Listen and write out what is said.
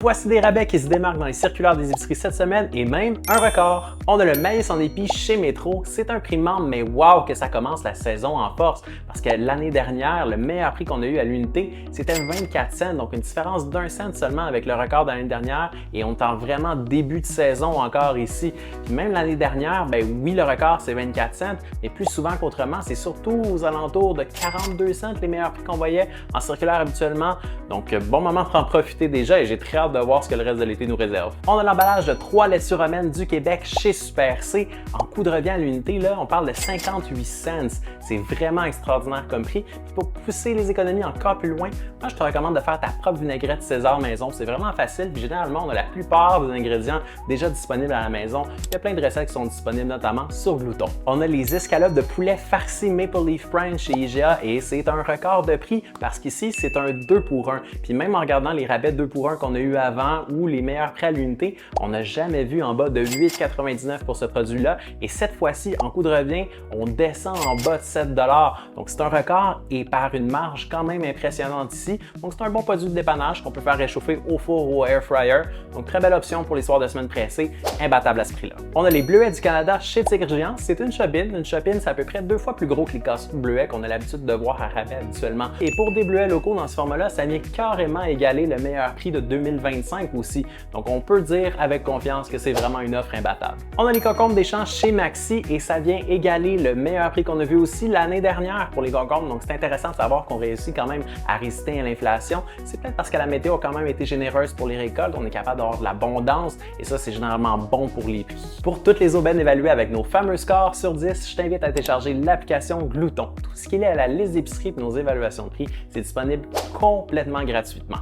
Voici des rabais qui se démarquent dans les circulaires des épiceries cette semaine et même un record. On a le maïs en épi chez Métro. C'est un prix membre, mais wow que ça commence la saison en force parce que l'année dernière, le meilleur prix qu'on a eu à l'unité, c'était 24 cents, donc une différence d'1 cent seulement avec le record de l'année dernière et on est en vraiment début de saison encore ici. Puis même l'année dernière, ben oui, le record c'est 24 cents, mais plus souvent qu'autrement, c'est surtout aux alentours de 42 cents les meilleurs prix qu'on voyait en circulaire habituellement. Donc bon moment pour en profiter déjà et j'ai très hâte de voir ce que le reste de l'été nous réserve. On a l'emballage de 3 laitues romaines du Québec chez Super C. En coût de revient à l'unité, là, on parle de 58 cents. C'est vraiment extraordinaire comme prix. Puis pour pousser les économies encore plus loin, moi je te recommande de faire ta propre vinaigrette César maison. C'est vraiment facile. Puis généralement, on a la plupart des ingrédients déjà disponibles à la maison. Il y a plein de recettes qui sont disponibles notamment sur Glouton. On a les escalopes de poulet farci Maple Leaf Prime chez IGA et c'est un record de prix parce qu'ici, c'est un 2 pour 1. Puis même en regardant les rabais 2 pour 1 qu'on a eu avant ou les meilleurs prix à l'unité, on n'a jamais vu en bas de 8,99 pour ce produit-là. Et cette fois-ci, en coût de revient, on descend en bas de 7 $. Donc c'est un record et par une marge quand même impressionnante ici. Donc c'est un bon produit de dépannage qu'on peut faire réchauffer au four ou au air fryer. Donc très belle option pour les soirs de semaine pressés, imbattable à ce prix-là. On a les bleuets du Canada chez Tigre Géant. C'est une chopine. Une chopine, c'est à peu près 2 fois plus gros que les casseroles de bleuets qu'on a l'habitude de voir à rabais habituellement. Et pour des bleuets locaux dans ce format-là, ça vient carrément égaler le meilleur prix de 2025 aussi. Donc on peut dire avec confiance que c'est vraiment une offre imbattable. On a les concombres des champs chez Maxi et ça vient égaler le meilleur prix qu'on a vu aussi l'année dernière pour les concombres. Donc c'est intéressant de savoir qu'on réussit quand même à résister à l'inflation. C'est peut-être parce que la météo a quand même été généreuse pour les récoltes. On est capable d'avoir de l'abondance et ça c'est généralement bon pour les prix. Pour toutes les aubaines évaluées avec nos fameux scores sur 10, je t'invite à télécharger l'application Glouton. Tout ce qui est à la liste d'épicerie et nos évaluations de prix, c'est disponible complètement gratuitement.